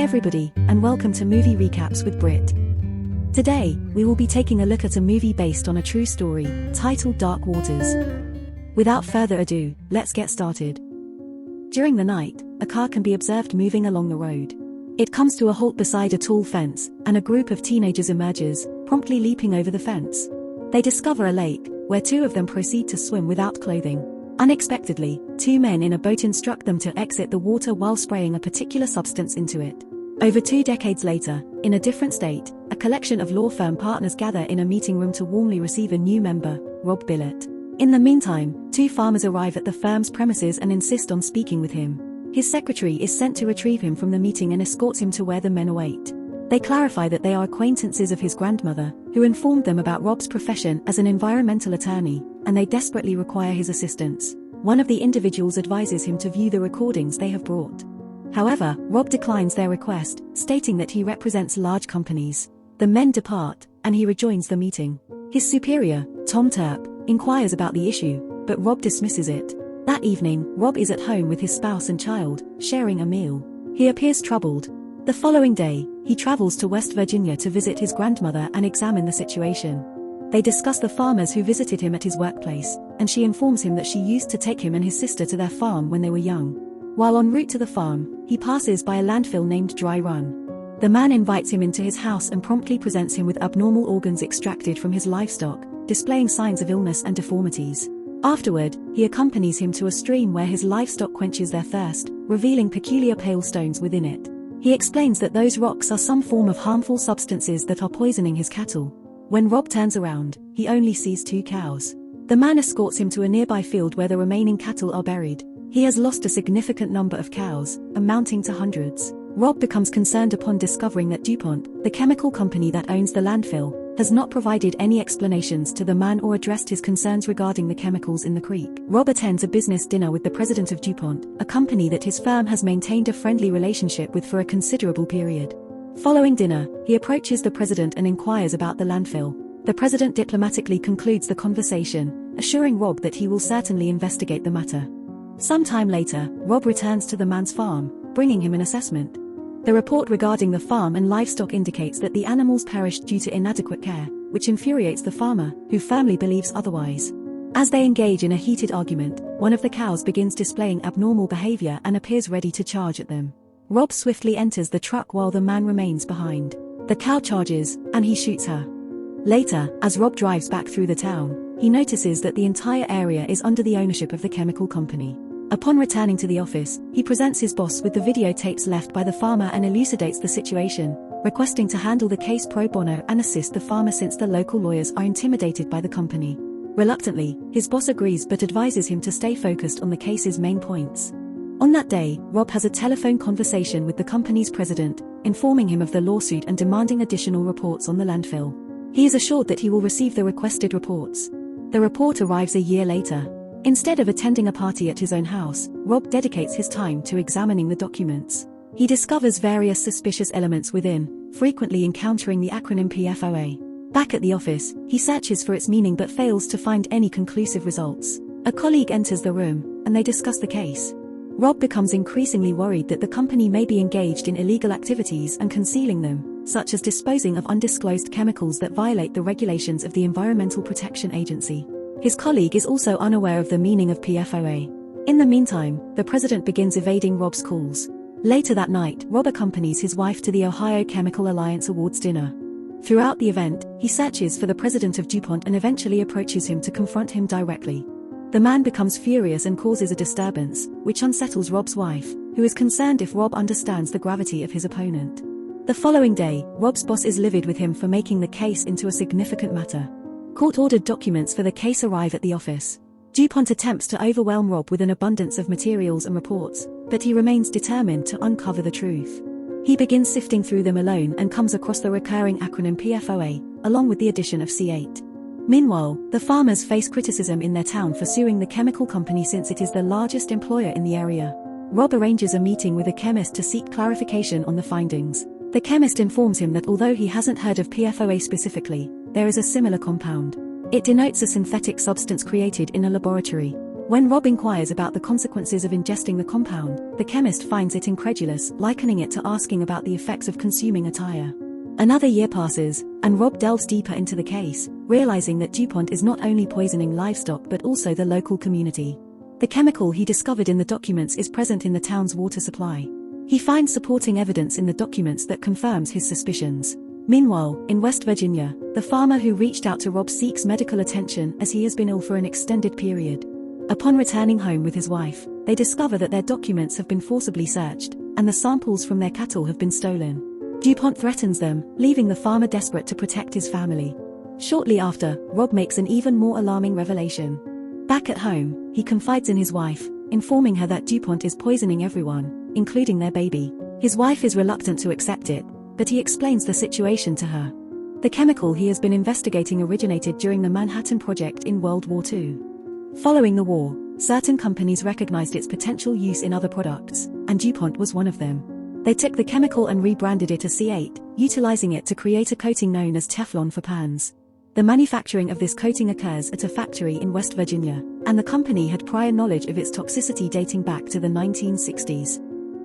everybody, and welcome to Movie Recaps with Brit. Today, we will be taking a look at a movie based on a true story, titled Dark Waters. Without further ado, let's get started. During the night, a car can be observed moving along the road. It comes to a halt beside a tall fence, and a group of teenagers emerges, promptly leaping over the fence. They discover a lake, where two of them proceed to swim without clothing. Unexpectedly, two men in a boat instruct them to exit the water while spraying a particular substance into it. Over 2 decades later, in a different state, a collection of law firm partners gather in a meeting room to warmly receive a new member, Rob Bilott. In the meantime, 2 farmers arrive at the firm's premises and insist on speaking with him. His secretary is sent to retrieve him from the meeting and escorts him to where the men await. They clarify that they are acquaintances of his grandmother, who informed them about Rob's profession as an environmental attorney, and they desperately require his assistance. One of the individuals advises him to view the recordings they have brought. However, Rob declines their request, stating that he represents large companies. The men depart, and he rejoins the meeting. His superior, Tom Turp, inquires about the issue, but Rob dismisses it. That evening, Rob is at home with his spouse and child, sharing a meal. He appears troubled. The following day, he travels to West Virginia to visit his grandmother and examine the situation. They discuss the farmers who visited him at his workplace, and she informs him that she used to take him and his sister to their farm when they were young. While en route to the farm, he passes by a landfill named Dry Run. The man invites him into his house and promptly presents him with abnormal organs extracted from his livestock, displaying signs of illness and deformities. Afterward, he accompanies him to a stream where his livestock quenches their thirst, revealing peculiar pale stones within it. He explains that those rocks are some form of harmful substances that are poisoning his cattle. When Rob turns around, he only sees 2 cows. The man escorts him to a nearby field where the remaining cattle are buried. He has lost a significant number of cows, amounting to hundreds. Rob becomes concerned upon discovering that DuPont, the chemical company that owns the landfill, has not provided any explanations to the man or addressed his concerns regarding the chemicals in the creek. Rob attends a business dinner with the president of DuPont, a company that his firm has maintained a friendly relationship with for a considerable period. Following dinner, he approaches the president and inquires about the landfill. The president diplomatically concludes the conversation, assuring Rob that he will certainly investigate the matter. Some time later, Rob returns to the man's farm, bringing him an assessment. The report regarding the farm and livestock indicates that the animals perished due to inadequate care, which infuriates the farmer, who firmly believes otherwise. As they engage in a heated argument, one of the cows begins displaying abnormal behavior and appears ready to charge at them. Rob swiftly enters the truck while the man remains behind. The cow charges, and he shoots her. Later, as Rob drives back through the town, he notices that the entire area is under the ownership of the chemical company. Upon returning to the office, he presents his boss with the videotapes left by the farmer and elucidates the situation, requesting to handle the case pro bono and assist the farmer since the local lawyers are intimidated by the company. Reluctantly, his boss agrees but advises him to stay focused on the case's main points. On that day, Rob has a telephone conversation with the company's president, informing him of the lawsuit and demanding additional reports on the landfill. He is assured that he will receive the requested reports. The report arrives a year later. Instead of attending a party at his own house, Rob dedicates his time to examining the documents. He discovers various suspicious elements within, frequently encountering the acronym PFOA. Back at the office, he searches for its meaning but fails to find any conclusive results. A colleague enters the room, and they discuss the case. Rob becomes increasingly worried that the company may be engaged in illegal activities and concealing them, such as disposing of undisclosed chemicals that violate the regulations of the Environmental Protection Agency. His colleague is also unaware of the meaning of PFOA. In the meantime, the president begins evading Rob's calls. Later that night, Rob accompanies his wife to the Ohio Chemical Alliance Awards dinner. Throughout the event, he searches for the president of DuPont and eventually approaches him to confront him directly. The man becomes furious and causes a disturbance, which unsettles Rob's wife, who is concerned if Rob understands the gravity of his opponent. The following day, Rob's boss is livid with him for making the case into a significant matter. Court-ordered documents for the case arrive at the office. DuPont attempts to overwhelm Rob with an abundance of materials and reports, but he remains determined to uncover the truth. He begins sifting through them alone and comes across the recurring acronym PFOA, along with the addition of C8. Meanwhile, the farmers face criticism in their town for suing the chemical company since it is the largest employer in the area. Rob arranges a meeting with a chemist to seek clarification on the findings. The chemist informs him that although he hasn't heard of PFOA specifically, there is a similar compound. It denotes a synthetic substance created in a laboratory. When Rob inquires about the consequences of ingesting the compound, the chemist finds it incredulous, likening it to asking about the effects of consuming a tire. Another year passes, and Rob delves deeper into the case, realizing that DuPont is not only poisoning livestock but also the local community. The chemical he discovered in the documents is present in the town's water supply. He finds supporting evidence in the documents that confirms his suspicions. Meanwhile, in West Virginia, the farmer who reached out to Rob seeks medical attention as he has been ill for an extended period. Upon returning home with his wife, they discover that their documents have been forcibly searched, and the samples from their cattle have been stolen. DuPont threatens them, leaving the farmer desperate to protect his family. Shortly after, Rob makes an even more alarming revelation. Back at home, he confides in his wife, informing her that DuPont is poisoning everyone, including their baby. His wife is reluctant to accept it, but he explains the situation to her. The chemical he has been investigating originated during the Manhattan Project in World War II. Following the war, certain companies recognized its potential use in other products, and DuPont was one of them. They took the chemical and rebranded it as C8, utilizing it to create a coating known as Teflon for pans. The manufacturing of this coating occurs at a factory in West Virginia, and the company had prior knowledge of its toxicity dating back to the 1960s.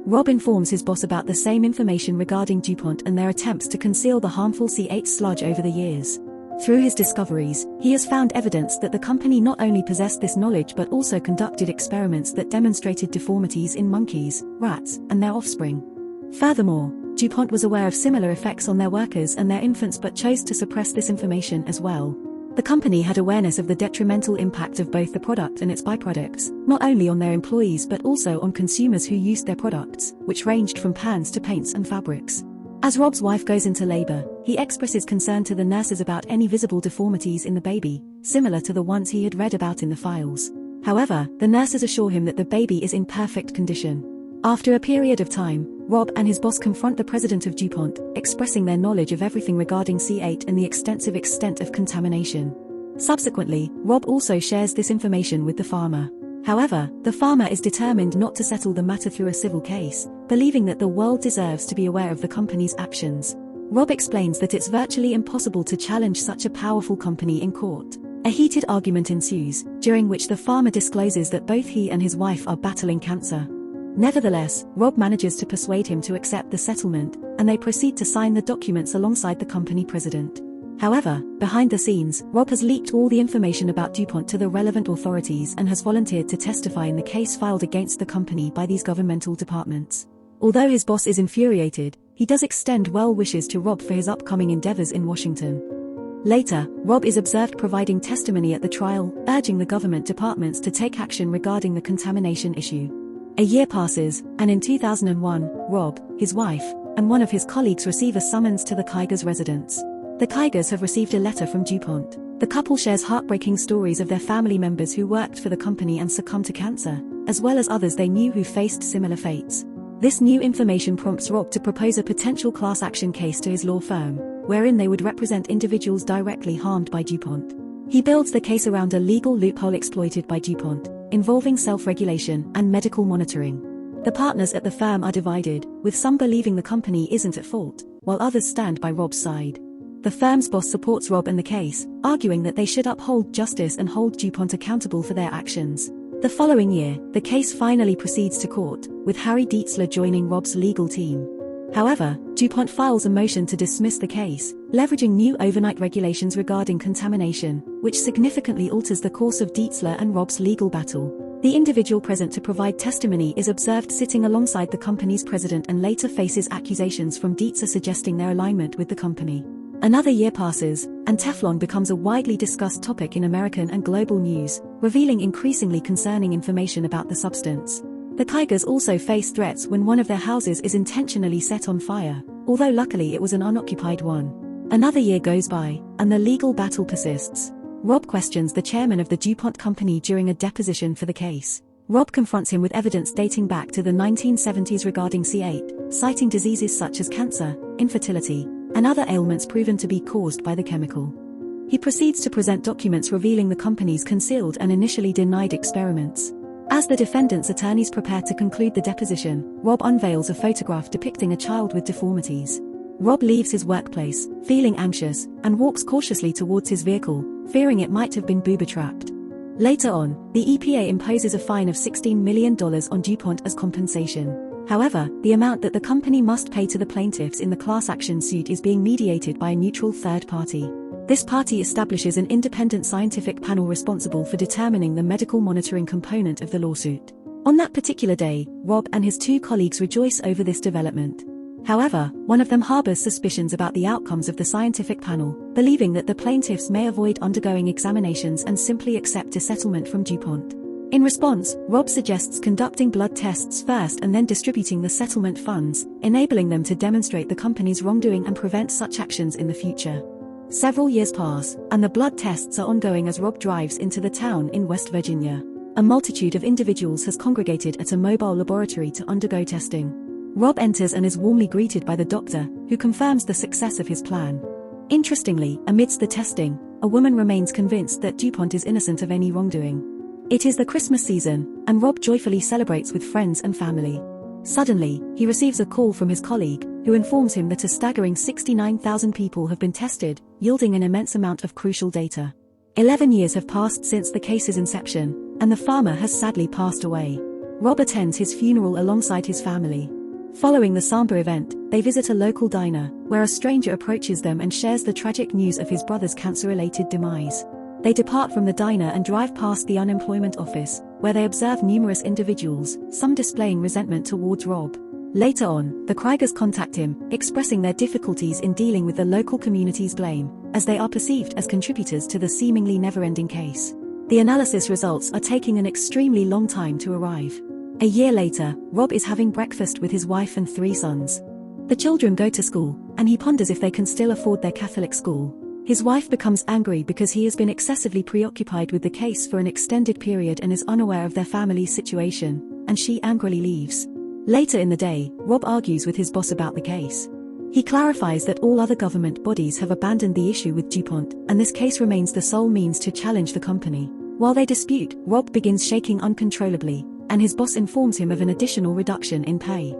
Rob informs his boss about the same information regarding DuPont and their attempts to conceal the harmful C8 sludge over the years. Through his discoveries, he has found evidence that the company not only possessed this knowledge but also conducted experiments that demonstrated deformities in monkeys, rats, and their offspring. Furthermore, DuPont was aware of similar effects on their workers and their infants but chose to suppress this information as well. The company had awareness of the detrimental impact of both the product and its byproducts, not only on their employees but also on consumers who used their products, which ranged from pans to paints and fabrics. As Rob's wife goes into labor, he expresses concern to the nurses about any visible deformities in the baby, similar to the ones he had read about in the files. However, the nurses assure him that the baby is in perfect condition. After a period of time, Rob and his boss confront the president of DuPont, expressing their knowledge of everything regarding C8 and the extensive extent of contamination. Subsequently, Rob also shares this information with the farmer. However, the farmer is determined not to settle the matter through a civil case, believing that the world deserves to be aware of the company's actions. Rob explains that it's virtually impossible to challenge such a powerful company in court. A heated argument ensues, during which the farmer discloses that both he and his wife are battling cancer. Nevertheless, Rob manages to persuade him to accept the settlement, and they proceed to sign the documents alongside the company president. However, behind the scenes, Rob has leaked all the information about DuPont to the relevant authorities and has volunteered to testify in the case filed against the company by these governmental departments. Although his boss is infuriated, he does extend well wishes to Rob for his upcoming endeavors in Washington. Later, Rob is observed providing testimony at the trial, urging the government departments to take action regarding the contamination issue. A year passes, and in 2001, Rob, his wife, and one of his colleagues receive a summons to the Kiger's residence. The Kigers have received a letter from DuPont. The couple shares heartbreaking stories of their family members who worked for the company and succumbed to cancer, as well as others they knew who faced similar fates. This new information prompts Rob to propose a potential class action case to his law firm, wherein they would represent individuals directly harmed by DuPont. He builds the case around a legal loophole exploited by DuPont, involving self-regulation and medical monitoring. The partners at the firm are divided, with some believing the company isn't at fault, while others stand by Rob's side. The firm's boss supports Rob in the case, arguing that they should uphold justice and hold DuPont accountable for their actions. The following year, the case finally proceeds to court, with Harry Dietzler joining Rob's legal team. However, DuPont files a motion to dismiss the case, leveraging new overnight regulations regarding contamination, which significantly alters the course of Dietzler and Rob's legal battle. The individual present to provide testimony is observed sitting alongside the company's president and later faces accusations from Dietzler suggesting their alignment with the company. Another year passes, and Teflon becomes a widely discussed topic in American and global news, revealing increasingly concerning information about the substance. The Kigers also face threats when one of their houses is intentionally set on fire, although luckily it was an unoccupied one. Another year goes by, and the legal battle persists. Rob questions the chairman of the DuPont company during a deposition for the case. Rob confronts him with evidence dating back to the 1970s regarding C8, citing diseases such as cancer, infertility, and other ailments proven to be caused by the chemical. He proceeds to present documents revealing the company's concealed and initially denied experiments. As the defendant's attorneys prepare to conclude the deposition, Rob unveils a photograph depicting a child with deformities. Rob leaves his workplace, feeling anxious, and walks cautiously towards his vehicle, fearing it might have been booby-trapped. Later on, the EPA imposes a fine of $16 million on DuPont as compensation. However, the amount that the company must pay to the plaintiffs in the class action suit is being mediated by a neutral third party. This party establishes an independent scientific panel responsible for determining the medical monitoring component of the lawsuit. On that particular day, Rob and his 2 colleagues rejoice over this development. However, one of them harbors suspicions about the outcomes of the scientific panel, believing that the plaintiffs may avoid undergoing examinations and simply accept a settlement from DuPont. In response, Rob suggests conducting blood tests first and then distributing the settlement funds, enabling them to demonstrate the company's wrongdoing and prevent such actions in the future. Several years pass, and the blood tests are ongoing as Rob drives into the town in West Virginia. A multitude of individuals has congregated at a mobile laboratory to undergo testing. Rob enters and is warmly greeted by the doctor, who confirms the success of his plan. Interestingly, amidst the testing, a woman remains convinced that DuPont is innocent of any wrongdoing. It is the Christmas season, and Rob joyfully celebrates with friends and family. Suddenly, he receives a call from his colleague, who informs him that a staggering 69,000 people have been tested, yielding an immense amount of crucial data. 11 years have passed since the case's inception, and the farmer has sadly passed away. Rob attends his funeral alongside his family. Following the somber event, they visit a local diner, where a stranger approaches them and shares the tragic news of his brother's cancer-related demise. They depart from the diner and drive past the unemployment office, where they observe numerous individuals, some displaying resentment towards Rob. Later on, the Kriegers contact him, expressing their difficulties in dealing with the local community's blame, as they are perceived as contributors to the seemingly never-ending case. The analysis results are taking an extremely long time to arrive. A year later, Rob is having breakfast with his wife and 3 sons. The children go to school, and he ponders if they can still afford their Catholic school. His wife becomes angry because he has been excessively preoccupied with the case for an extended period and is unaware of their family's situation, and she angrily leaves. Later in the day, Rob argues with his boss about the case. He clarifies that all other government bodies have abandoned the issue with DuPont, and this case remains the sole means to challenge the company. While they dispute, Rob begins shaking uncontrollably, and his boss informs him of an additional reduction in pay.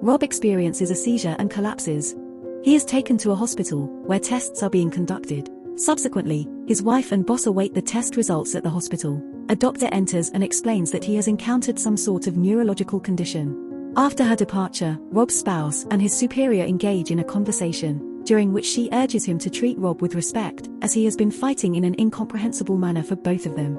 Rob experiences a seizure and collapses. He is taken to a hospital, where tests are being conducted. Subsequently, his wife and boss await the test results at the hospital. A doctor enters and explains that he has encountered some sort of neurological condition. After her departure, Rob's spouse and his superior engage in a conversation, during which she urges him to treat Rob with respect, as he has been fighting in an incomprehensible manner for both of them.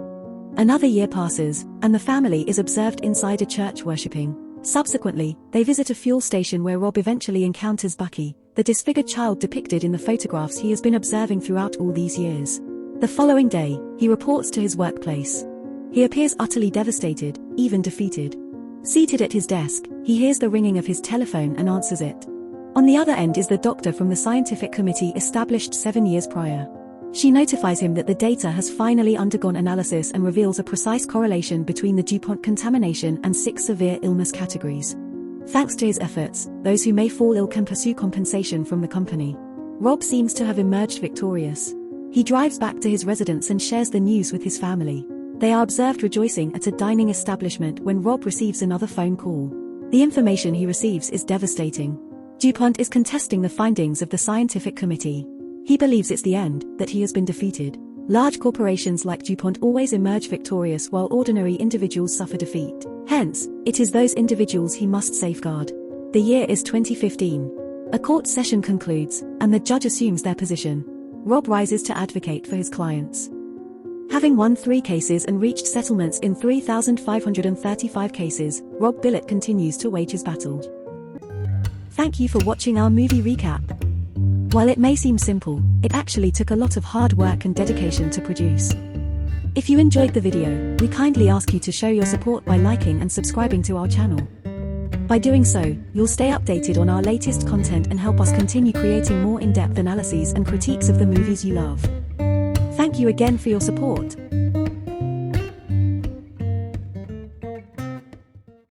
Another year passes, and the family is observed inside a church worshipping. Subsequently, they visit a fuel station where Rob eventually encounters Bucky, the disfigured child depicted in the photographs he has been observing throughout all these years. The following day, he reports to his workplace. He appears utterly devastated, even defeated. Seated at his desk, he hears the ringing of his telephone and answers it. On the other end is the doctor from the scientific committee established 7 years prior. She notifies him that the data has finally undergone analysis and reveals a precise correlation between the DuPont contamination and 6 severe illness categories. Thanks to his efforts, those who may fall ill can pursue compensation from the company. Rob seems to have emerged victorious. He drives back to his residence and shares the news with his family. They are observed rejoicing at a dining establishment when Rob receives another phone call. The information he receives is devastating. DuPont is contesting the findings of the scientific committee. He believes it's the end, that he has been defeated. Large corporations like DuPont always emerge victorious while ordinary individuals suffer defeat. Hence, it is those individuals he must safeguard. The year is 2015. A court session concludes, and the judge assumes their position. Rob rises to advocate for his clients. Having won 3 cases and reached settlements in 3,535 cases, Rob Bilott continues to wage his battle. Thank you for watching our movie recap. While it may seem simple, it actually took a lot of hard work and dedication to produce. If you enjoyed the video, we kindly ask you to show your support by liking and subscribing to our channel. By doing so, you'll stay updated on our latest content and help us continue creating more in-depth analyses and critiques of the movies you love. Thank you again for your support.